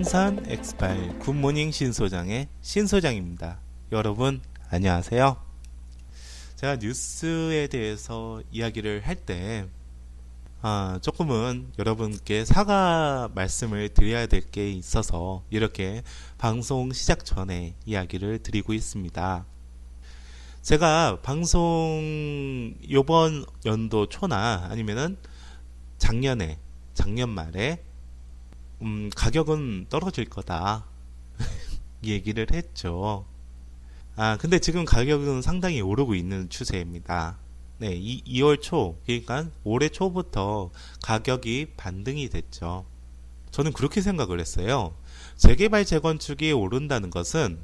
부동산 엑스파일 굿모닝 신소장의 신소장입니다. 여러분 안녕하세요. 제가 뉴스에 대해서 이야기를 할 때 조금은 여러분께 사과 말씀을 드려야 될 게 있어서 이렇게 방송 시작 전에 이야기를 드리고 있습니다. 제가 방송 요번 연도 초나 아니면은 작년 말에 가격은 떨어질 거다 얘기를 했죠. 근데 지금 가격은 상당히 오르고 있는 추세입니다. 네, 2월 초, 그러니까 올해 초부터 가격이 반등이 됐죠. 저는 그렇게 생각을 했어요. 재개발 재건축이 오른다는 것은,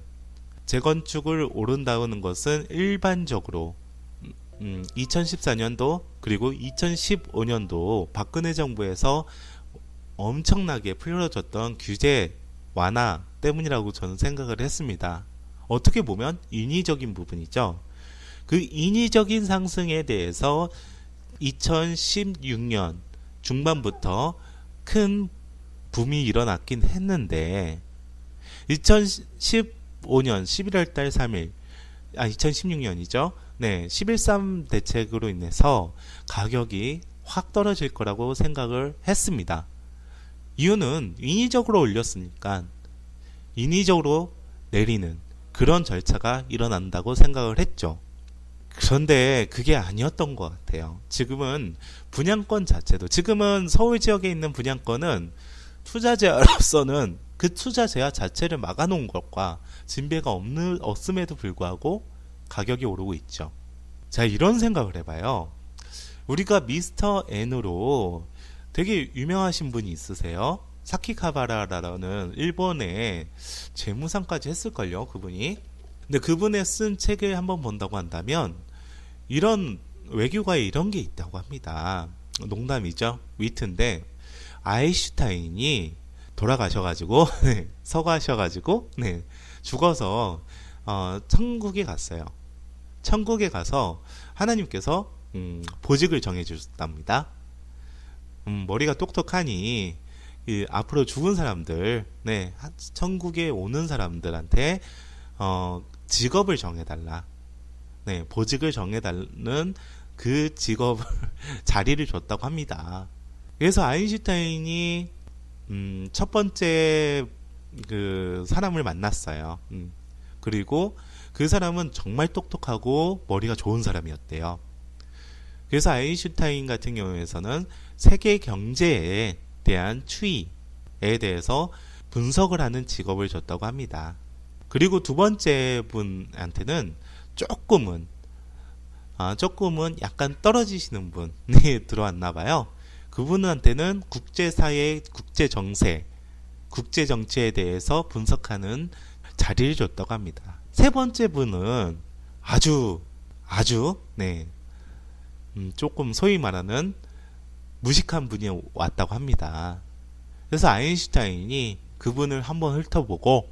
재건축을 오른다는 것은 일반적으로 2014년도 그리고 2015년도 박근혜 정부에서 엄청나게 풀어졌던 규제 완화 때문이라고 저는 생각을 했습니다. 어떻게 보면 인위적인 부분이죠. 그 인위적인 상승에 대해서 2016년 중반부터 큰 붐이 일어났긴 했는데 2015년 11월 달 3일 2016년이죠. 네, 11.3 대책으로 인해서 가격이 확 떨어질 거라고 생각을 했습니다. 이유는 인위적으로 올렸으니까 인위적으로 내리는 그런 절차가 일어난다고 생각을 했죠. 그런데 그게 아니었던 것 같아요. 지금은 분양권 자체도, 지금은 서울 지역에 있는 분양권은 투자자로서는 그 투자 제한 자체를 막아놓은 것과 진배가 없음에도 불구하고 가격이 오르고 있죠. 자, 이런 생각을 해봐요. 우리가 미스터 N으로 되게 유명하신 분이 있으세요. 사키카바라라는 일본의 재무상까지 했을걸요, 그분이. 근데 그분의 쓴 책을 한번 본다고 한다면 이런 외교가에 이런 게 있다고 합니다. 농담이죠, 위트인데 아인슈타인이 돌아가셔가지고 서가셔가지고 죽어서 천국에 갔어요. 천국에 가서 하나님께서 보직을 정해주셨답니다. 머리가 똑똑하니 앞으로 죽은 사람들, 천국에 오는 사람들한테 직업을 정해달라, 보직을 정해달라는 그 직업 자리를 줬다고 합니다. 그래서 아인슈타인이 첫 번째 그 사람을 만났어요. 그리고 그 사람은 정말 똑똑하고 머리가 좋은 사람이었대요. 그래서 아인슈타인 같은 경우에서는 세계 경제에 대한 추이에 대해서 분석을 하는 직업을 줬다고 합니다. 그리고 두 번째 분한테는 조금은 약간 떨어지시는 분이 들어왔나 봐요. 그분한테는 국제사회, 국제정세, 국제정치에 대해서 분석하는 자리를 줬다고 합니다. 세 번째 분은 아주 조금 소위 말하는 무식한 분이 왔다고 합니다. 그래서 아인슈타인이 그분을 한번 훑어보고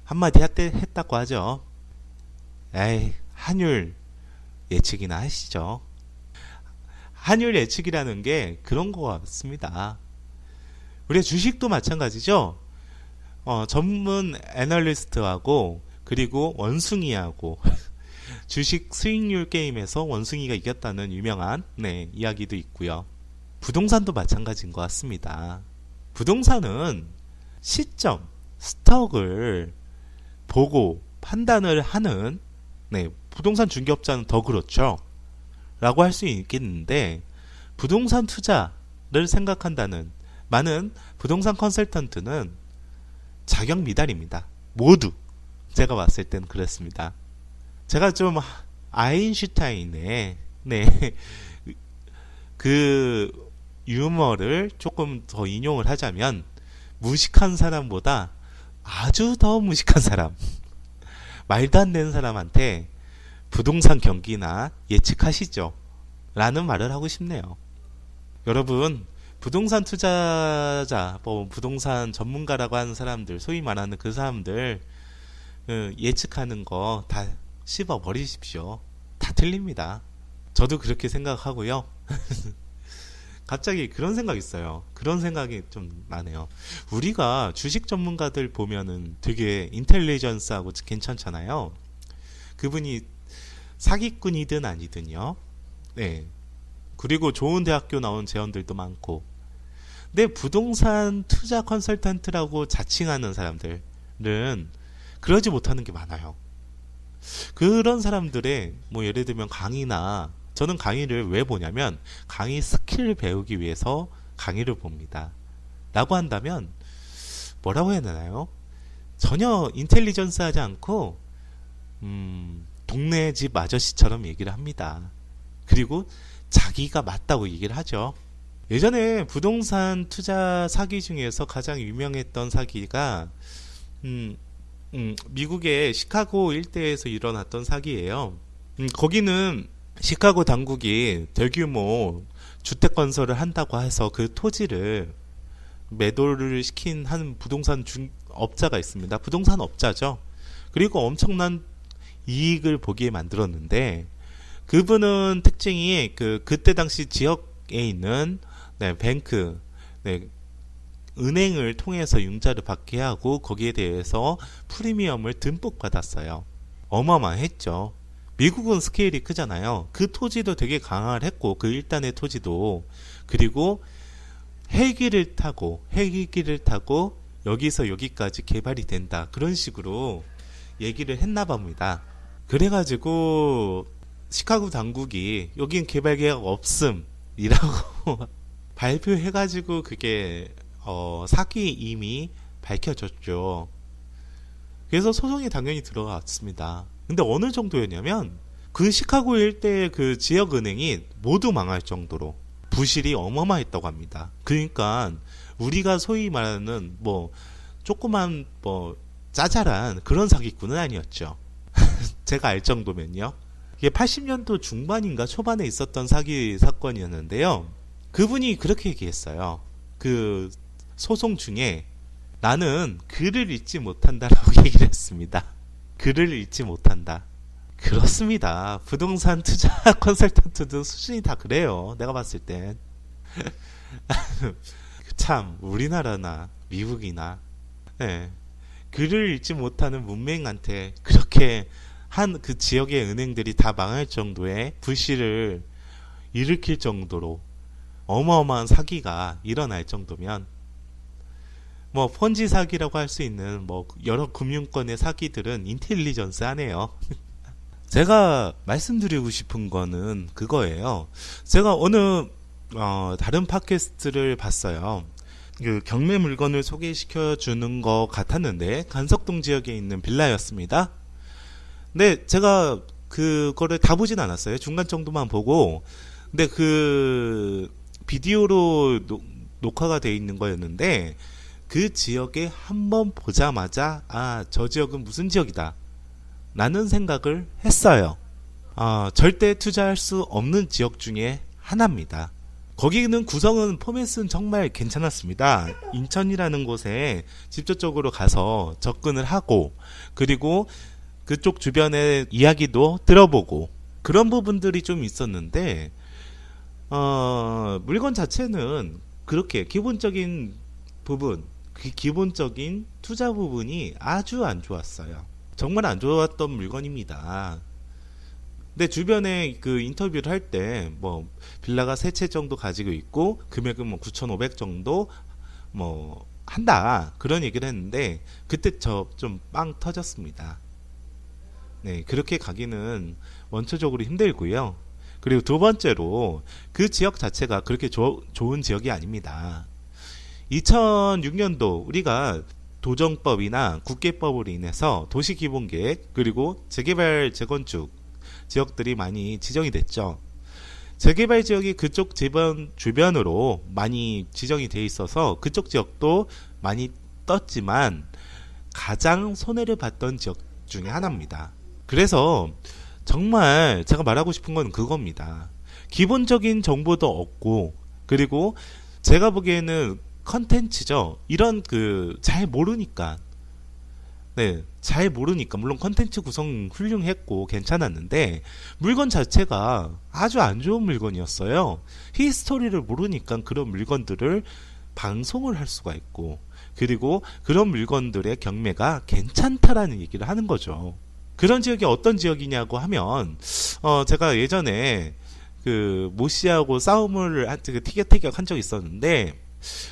한마디 했다고 하죠. 에이, 환율 예측이나 하시죠. 환율 예측이라는 게 그런 것 같습니다. 우리 주식도 마찬가지죠. 전문 애널리스트하고 그리고 원숭이하고 주식 수익률 게임에서 원숭이가 이겼다는 유명한 이야기도 있고요. 부동산도 마찬가지인 것 같습니다. 부동산은 시점, 스톡을 보고 판단을 하는 부동산 중개업자는 더 그렇죠 라고 할 수 있겠는데, 부동산 투자를 생각한다는 많은 부동산 컨설턴트는 자격 미달입니다. 모두 제가 봤을 땐 그렇습니다. 제가 좀 아인슈타인의 그 유머를 조금 더 인용을 하자면, 무식한 사람보다 아주 더 무식한 사람, 말도 안 되는 사람한테 부동산 경기나 예측하시죠 라는 말을 하고 싶네요. 여러분, 부동산 투자자, 부동산 전문가라고 하는 사람들, 소위 말하는 그 사람들 예측하는 거 다 씹어 버리십시오. 다 틀립니다. 저도 그렇게 생각하고요. 갑자기 그런 생각이 있어요. 그런 생각이 좀 나네요. 우리가 주식 전문가들 보면은 되게 인텔리전스하고 괜찮잖아요. 그분이 사기꾼이든 아니든요. 네. 그리고 좋은 대학교 나온 재원들도 많고. 근데 부동산 투자 컨설턴트라고 자칭하는 사람들은 그러지 못하는 게 많아요. 그런 사람들의 뭐 예를 들면 강의나, 저는 강의를 왜 보냐면 강의 스킬을 배우기 위해서 강의를 봅니다. 라고 한다면 뭐라고 해야 되나요? 전혀 인텔리전스 하지 않고 동네 집 아저씨처럼 얘기를 합니다. 그리고 자기가 맞다고 얘기를 하죠. 예전에 부동산 투자 사기 중에서 가장 유명했던 사기가 미국의 시카고 일대에서 일어났던 사기예요. 거기는 시카고 당국이 대규모 주택 건설을 한다고 해서 그 토지를 매도를 시킨 한 부동산 업자가 있습니다. 부동산 업자죠. 그리고 엄청난 이익을 보기에 만들었는데, 그분은 특징이 그때 당시 지역에 있는 뱅크, 은행을 통해서 융자를 받게 하고 거기에 대해서 프리미엄을 듬뿍 받았어요. 어마어마했죠. 미국은 스케일이 크잖아요. 그 토지도 되게 강화를 했고, 그 일단의 토지도. 그리고 헬기를 타고 여기서 여기까지 개발이 된다, 그런 식으로 얘기를 했나 봅니다. 그래가지고 시카고 당국이 여긴 개발 계약 없음이라고 발표해가지고 그게 사기임이 밝혀졌죠. 그래서 소송이 당연히 들어갔습니다. 근데 어느 정도였냐면 그 시카고 일대의 그 지역 은행이 모두 망할 정도로 부실이 어마어마했다고 합니다. 그러니까 우리가 소위 말하는 뭐 조그만 뭐 짜잘한 그런 사기꾼은 아니었죠. 제가 알 정도면요. 이게 80년도 중반인가 초반에 있었던 사기 사건이었는데요. 그분이 그렇게 얘기했어요. 그 소송 중에 나는 글을 읽지 못한다라고 얘기를 했습니다. 글을 읽지 못한다. 그렇습니다. 부동산 투자 컨설턴트도 수준이 다 그래요. 내가 봤을 땐. 참 우리나라나 미국이나 글을 읽지 못하는 문맹한테 그렇게 한 그 지역의 은행들이 다 망할 정도의 불씨를 일으킬 정도로 어마어마한 사기가 일어날 정도면 뭐 폰지 사기라고 할 수 있는 뭐 여러 금융권의 사기들은 인텔리전스하네요. 제가 말씀드리고 싶은 거는 그거예요. 제가 어느 다른 팟캐스트를 봤어요. 그 경매 물건을 소개시켜 주는 것 같았는데 간석동 지역에 있는 빌라였습니다. 근데 제가 그거를 다 보진 않았어요. 중간 정도만 보고. 근데 그 비디오로 녹화가 돼 있는 거였는데 그 지역에 한번 보자마자 저 지역은 무슨 지역이다 라는 생각을 했어요. 절대 투자할 수 없는 지역 중에 하나입니다. 거기는 구성은 포맷은 정말 괜찮았습니다. 인천이라는 곳에 직접적으로 가서 접근을 하고, 그리고 그쪽 주변의 이야기도 들어보고, 그런 부분들이 좀 있었는데 물건 자체는 그렇게 기본적인 부분, 그 기본적인 투자 부분이 아주 안 좋았어요. 정말 안 좋았던 물건입니다. 근데 주변에 그 인터뷰를 할 때 뭐 빌라가 3채 정도 가지고 있고 금액은 뭐 9,500 정도 뭐 한다, 그런 얘기를 했는데 그때 저 좀 빵 터졌습니다. 네, 그렇게 가기는 원초적으로 힘들고요. 그리고 두 번째로 그 지역 자체가 그렇게 좋은 지역이 아닙니다. 2006년도 우리가 도정법이나 국계법으로 인해서 도시기본계획 그리고 재개발 재건축 지역들이 많이 지정이 됐죠. 재개발 지역이 그쪽 주변으로 많이 지정이 돼 있어서 그쪽 지역도 많이 떴지만 가장 손해를 봤던 지역 중에 하나입니다. 그래서 정말 제가 말하고 싶은 건 그겁니다. 기본적인 정보도 없고, 그리고 제가 보기에는 컨텐츠죠. 이런 잘 모르니까 네, 잘 모르니까 물론 컨텐츠 구성 훌륭했고 괜찮았는데 물건 자체가 아주 안 좋은 물건이었어요. 히스토리를 모르니까 그런 물건들을 방송을 할 수가 있고 그리고 그런 물건들의 경매가 괜찮다라는 얘기를 하는 거죠. 그런 지역이 어떤 지역이냐고 하면 제가 예전에 그 모씨하고 싸움을 그 티격태격 한 적이 있었는데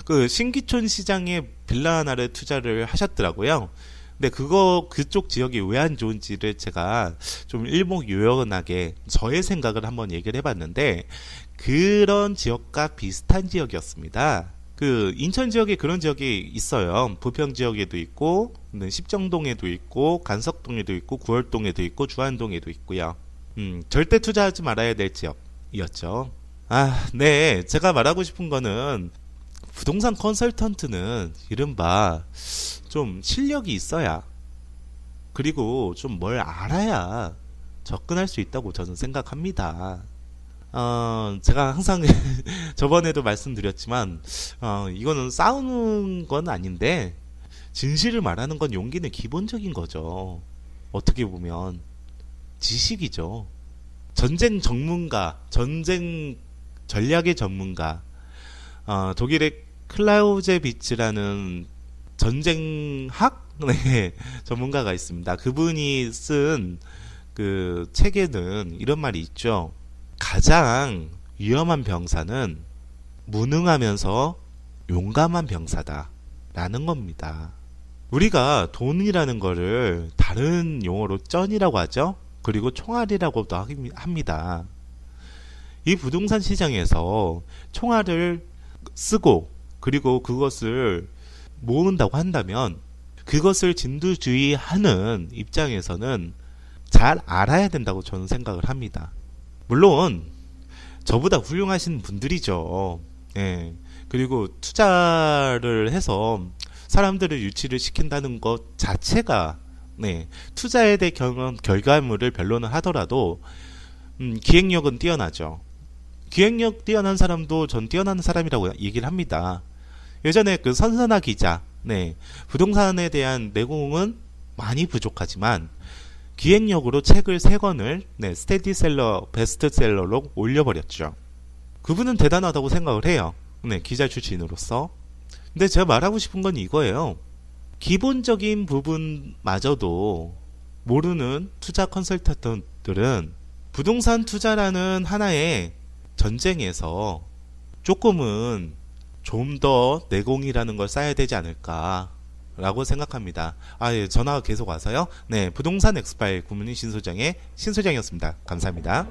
그 신기촌 시장에 빌라 하나를 투자를 하셨더라고요. 근데 그쪽 지역이 왜 안 좋은지를 제가 좀 일목요연하게 저의 생각을 한번 얘기를 해봤는데 그런 지역과 비슷한 지역이었습니다. 그 인천 지역에 그런 지역이 있어요. 부평 지역에도 있고 십정동에도 있고 간석동에도 있고 구월동에도 있고 주안동에도 있고요. 절대 투자하지 말아야 될 지역이었죠. 아, 네. 제가 말하고 싶은 거는 부동산 컨설턴트는 이른바 좀 실력이 있어야 그리고 좀 뭘 알아야 접근할 수 있다고 저는 생각합니다. 제가 항상 저번에도 말씀드렸지만 이거는 싸우는 건 아닌데 진실을 말하는 건 용기는 기본적인 거죠. 어떻게 보면 지식이죠. 전쟁 전문가, 전쟁 전략의 전문가, 독일의 클라우제비츠라는 전쟁학 네, 전문가가 있습니다. 그분이 쓴 그 책에는 이런 말이 있죠. 가장 위험한 병사는 무능하면서 용감한 병사다 라는 겁니다. 우리가 돈이라는 거를 다른 용어로 쩐이라고 하죠. 그리고 총알이라고도 합니다. 이 부동산 시장에서 총알을 쓰고 그리고 그것을 모은다고 한다면 그것을 진두지휘하는 입장에서는 잘 알아야 된다고 저는 생각을 합니다. 물론 저보다 훌륭하신 분들이죠. 예. 그리고 투자를 해서 사람들을 유치를 시킨다는 것 자체가 네, 투자에 대한 결과물을 변론을 하더라도 기획력은 뛰어나죠. 기획력 뛰어난 사람도 전 뛰어난 사람이라고 얘기를 합니다. 예전에 그 선선아 기자, 네, 부동산에 대한 내공은 많이 부족하지만 기획력으로 책을 3권을 네, 스테디셀러, 베스트셀러로 올려버렸죠. 그분은 대단하다고 생각을 해요. 네, 기자 출신으로서. 근데 제가 말하고 싶은 건 이거예요. 기본적인 부분마저도 모르는 투자 컨설턴트들은 부동산 투자라는 하나의 전쟁에서 조금은 좀 더 내공이라는 걸 쌓아야 되지 않을까 라고 생각합니다. 예, 전화가 계속 와서요. 네, 부동산 엑스파일 구문인 신소장의 신소장이었습니다. 감사합니다.